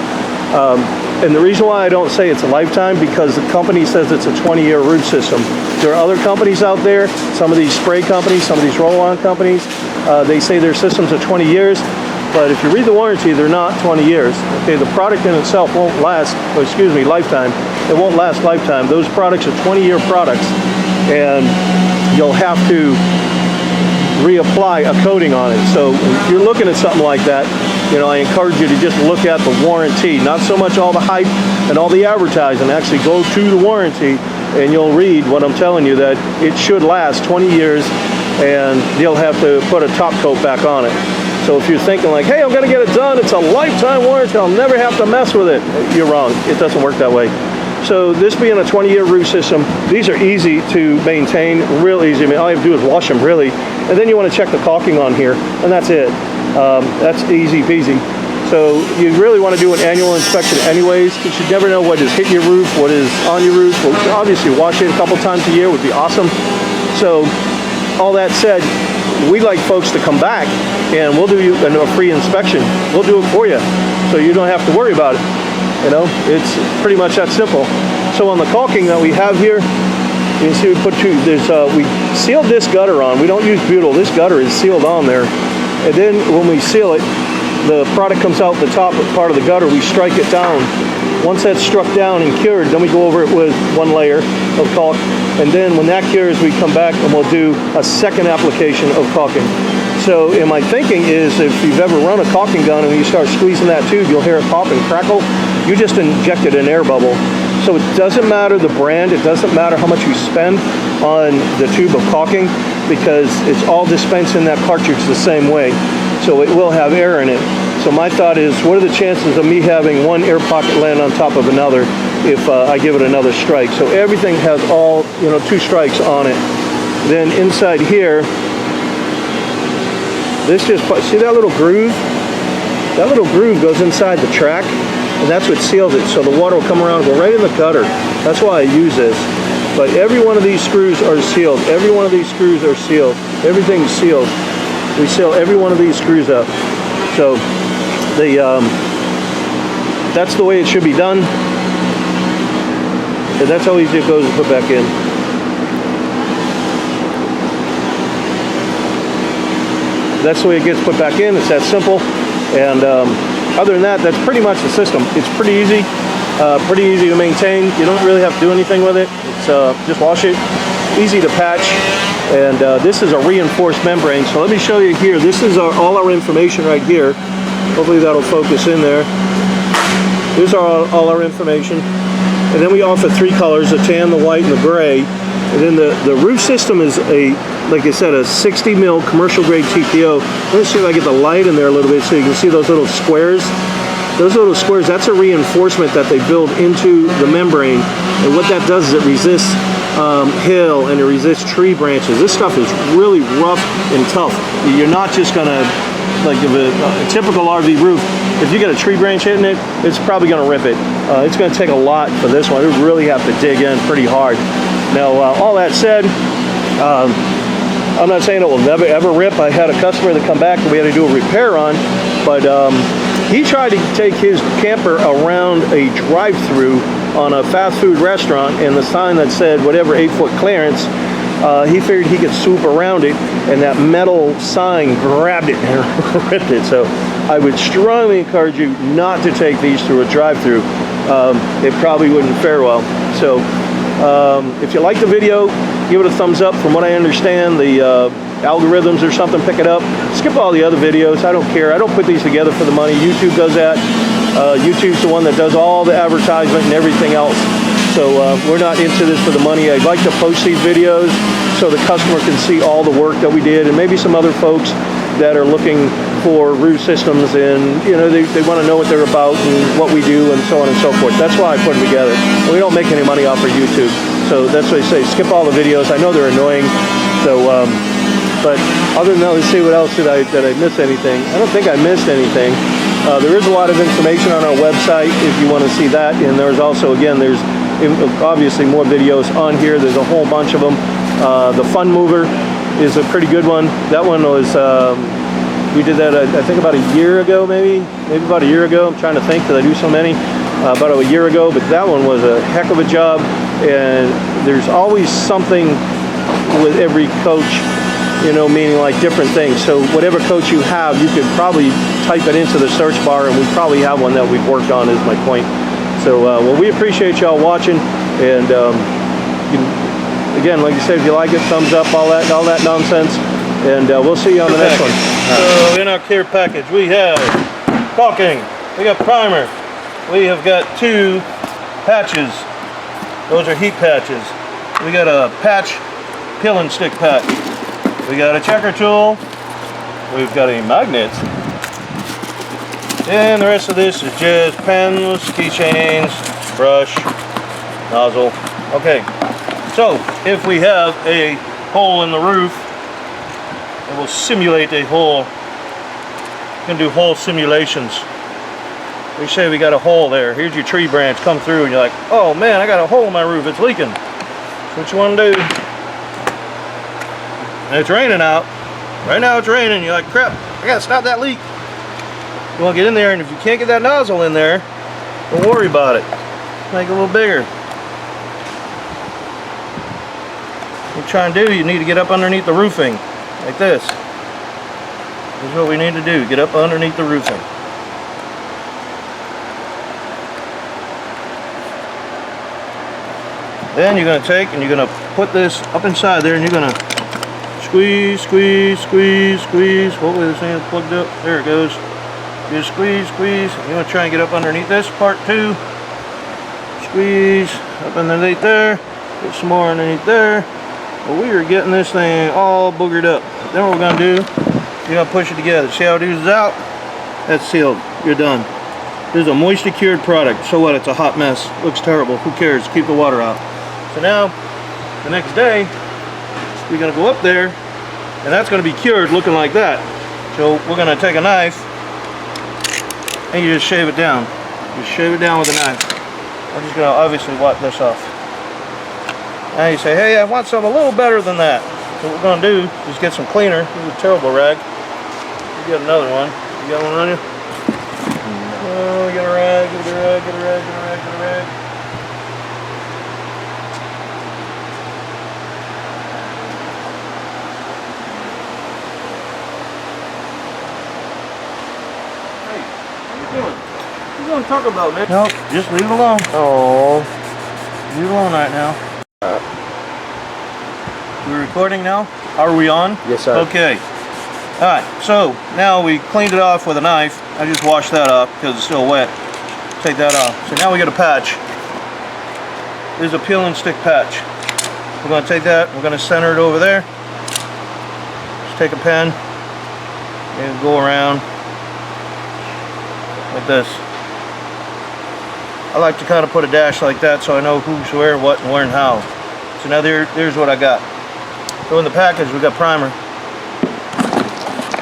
And the reason why I don't say it's a lifetime, because the company says it's a 20-year roof system. There are other companies out there, some of these spray companies, some of these roll-on companies, they say their systems are 20 years, but if you read the warranty, they're not 20 years. Okay, the product in itself won't last, or excuse me, lifetime. It won't last lifetime. Those products are 20-year products, and you'll have to reapply a coating on it. So if you're looking at something like that, you know, I encourage you to just look at the warranty, not so much all the hype and all the advertising. Actually go to the warranty and you'll read what I'm telling you, that it should last 20 years and you'll have to put a top coat back on it. So if you're thinking like, hey, I'm gonna get it done, it's a lifetime warranty, I'll never have to mess with it, you're wrong. It doesn't work that way. So this being a 20-year roof system, these are easy to maintain, real easy. I mean, all you have to do is wash them, really. And then you want to check the caulking on here, and that's it. That's easy peasy. So you really want to do an annual inspection anyways, because you never know what is hitting your roof, what is on your roof. Well, obviously, wash it a couple times a year would be awesome. So all that said, we like folks to come back, and we'll do you a free inspection. We'll do it for you, so you don't have to worry about it. You know, it's pretty much that simple. So on the caulking that we have here, you can see we put we sealed this gutter on. We don't use butyl. This gutter is sealed on there. And then when we seal it, the product comes out the top part of the gutter. We strike it down. Once that's struck down and cured, then we go over it with one layer of caulk. And then when that cures, we come back and we'll do a second application of caulking. So, and my thinking is, if you've ever run a caulking gun and when you start squeezing that tube, you'll hear it pop and crackle. You just injected an air bubble. So it doesn't matter the brand, it doesn't matter how much you spend on the tube of caulking, because it's all dispensed in that cartridge the same way. So it will have air in it. So my thought is, what are the chances of me having one air pocket land on top of another if I give it another strike? So everything has all, you know, 2 strikes on it. Then inside here, this just, see that little groove? That little groove goes inside the track, and that's what seals it. So the water will come around and go right in the gutter. That's why I use this. But every one of these screws are sealed. Every one of these screws are sealed. Everything's sealed. We seal every one of these screws up. So that's the way it should be done. And that's how easy it goes to put back in. That's the way it gets put back in. It's that simple. And other than that, that's pretty much the system. It's pretty easy to maintain. You don't really have to do anything with it. It's just wash it. Easy to patch. And this is a reinforced membrane. So let me show you here. This is all our information right here. Hopefully that'll focus in there. Here's all our information. And then we offer 3 colors, the tan, the white, and the gray. And then the roof system is like I said, a 60 mil commercial grade TPO. Let me see if I get the light in there a little bit so you can see those little squares. Those little squares, that's a reinforcement that they build into the membrane. And what that does is it resists hail and it resists tree branches. This stuff is really rough and tough. You're not just gonna, like a typical RV roof, if you get a tree branch hitting it, it's probably gonna rip it. It's gonna take a lot for this one. You really have to dig in pretty hard. Now, all that said, I'm not saying it will never ever rip. I had a customer that come back and we had to do a repair on, but he tried to take his camper around a drive-through on a fast food restaurant, and the sign that said whatever 8-foot clearance, he figured he could swoop around it, and that metal sign grabbed it and ripped it. So I would strongly encourage you not to take these through a drive-through. It probably wouldn't fare well. So if you like the video, give it a thumbs up. From what I understand, the algorithms or something pick it up. Skip all the other videos. I don't care. I don't put these together for the money. YouTube does that. YouTube's the one that does all the advertisement and everything else. So we're not into this for the money. I'd like to post these videos so the customer can see all the work that we did, and maybe some other folks that are looking for roof systems, and you know, they want to know what they're about and what we do and so on and so forth. That's why I put them together. And we don't make any money off of YouTube, so that's what I say, skip all the videos. I know they're annoying, so but other than that, let's see, what else did I miss anything? I don't think I missed anything. There is a lot of information on our website if you want to see that, and there's also, again, there's obviously more videos on here. There's a whole bunch of them. The Fun Mover is a pretty good one. That one was, we did that I think about a year ago, maybe about a year ago. I'm trying to think because I do so many. About a year ago, but that one was a heck of a job, and there's always something with every coach, you know, meaning like different things. So whatever coach you have, you could probably type it into the search bar, and we probably have one that we've worked on, is my point. So well, we appreciate y'all watching, and again, like you said, if you like it, thumbs up, all that nonsense, and we'll see you on the next one. So in our care package, we have caulking, we got primer, we have got 2 patches. Those are heat patches. We got a patch peel and stick patch. We got a checker tool. We've got a magnet. And the rest of this is just pens, keychains, brush, nozzle. Okay, so if we have a hole in the roof, it will simulate a hole. You can do hole simulations. We say we got a hole there. Here's your tree branch come through, and you're like, oh man, I got a hole in my roof, it's leaking. So what you want to do? And it's raining out. Right now it's raining. You're like, crap, I gotta stop that leak. You want to get in there, and if you can't get that nozzle in there, don't worry about it. Make it a little bigger. What you try and do, you need to get up underneath the roofing, like this. This is what we need to do, get up underneath the roofing. Then you're going to take and you're going to put this up inside there, and you're going to squeeze, squeeze, squeeze, squeeze. Hopefully this thing is plugged up. There it goes. You squeeze, squeeze. You want to try and get up underneath this part too. Squeeze up underneath there. Get some more underneath there. Well, we are getting this thing all boogered up. Then what we're going to do, you're going to push it together. See how it oozes out? That's sealed. You're done. This is a moisture cured product. So what? It's a hot mess. Looks terrible. Who cares? Keep the water out. So now, the next day, we're going to go up there, and that's going to be cured looking like that. So we're going to take a knife, and you just shave it down. Just shave it down with a knife. I'm just going to obviously wipe this off. Now you say, hey, I want something a little better than that. So what we're going to do is get some cleaner. This is a terrible rag. You got another one. You got one on you? Oh, get a rag, get a rag, get a rag, get a rag, get a rag. What you gonna talk about, man? Nope, just leave it alone. Oh, leave it alone right now. We're recording now? Are we on? Yes, sir. Okay. Alright, so now we cleaned it off with a knife. I just washed that off because it's still wet. Take that off. So now we got a patch. This is a peel and stick patch. We're going to take that, we're going to center it over there. Just take a pen and go around like this. I like to kind of put a dash like that so I know who's where, what, and where, and how. So now there's what I got. So in the package we got primer.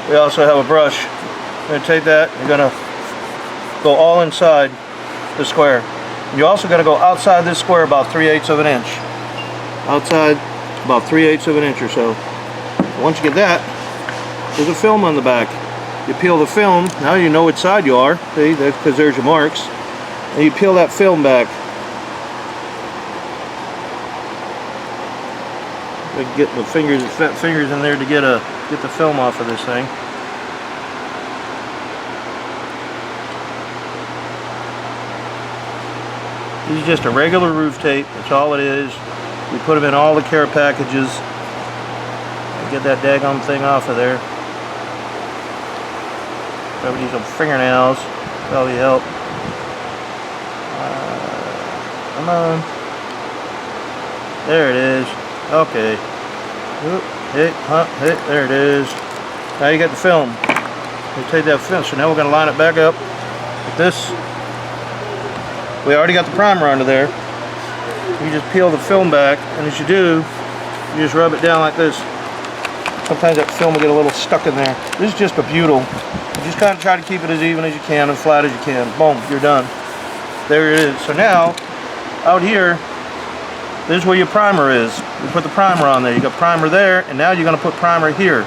We also have a brush. You're going to take that, you're going to go all inside the square. And you're also going to go outside this square about 3/8 of an inch. Outside about 3/8 of an inch or so. Once you get that, there's a film on the back. You peel the film, now you know which side you are, see, because there's your marks. And you peel that film back. Get the fingers, fat fingers in there to get the film off of this thing. This is just a regular roof tape. That's all it is. We put them in all the care packages. Get that daggone thing off of there. Probably need some fingernails. Probably help. Come on. There it is. Okay. Oop, hey, hey, there it is. Now you got the film. You take that film. So now we're going to line it back up with this. We already got the primer under there. You just peel the film back, and as you do, you just rub it down like this. Sometimes that film will get a little stuck in there. This is just a butyl. You just kind of try to keep it as even as you can and flat as you can. Boom, you're done. There it is. So now, out here, this is where your primer is. You put the primer on there. You got primer there, and now you're going to put primer here.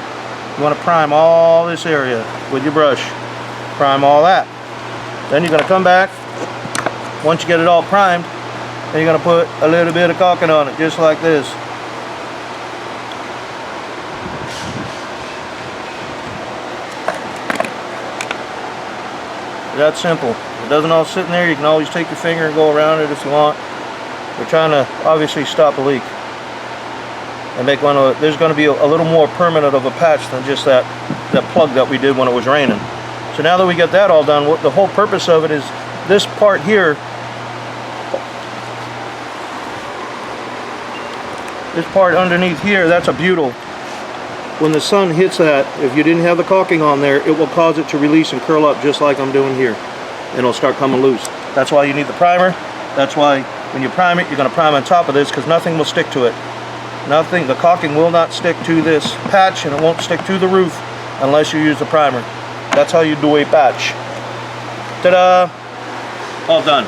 You want to prime all this area with your brush. Prime all that. Then you're going to come back. Once you get it all primed, then you're going to put a little bit of caulking on it, just like this. That simple. It doesn't all sit in there. You can always take your finger and go around it if you want. We're trying to obviously stop a leak and make one of. There's going to be a little more permanent of a patch than just that plug that we did when it was raining. So now that we got that all done, the whole purpose of it is this part here. This part underneath here, that's a butyl. When the sun hits that, if you didn't have the caulking on there, it will cause it to release and curl up just like I'm doing here. And it'll start coming loose. That's why you need the primer. That's why when you prime it, you're going to prime on top of this because nothing will stick to it. Nothing, the caulking will not stick to this patch and it won't stick to the roof unless you use the primer. That's how you do a patch. Ta-da! All done.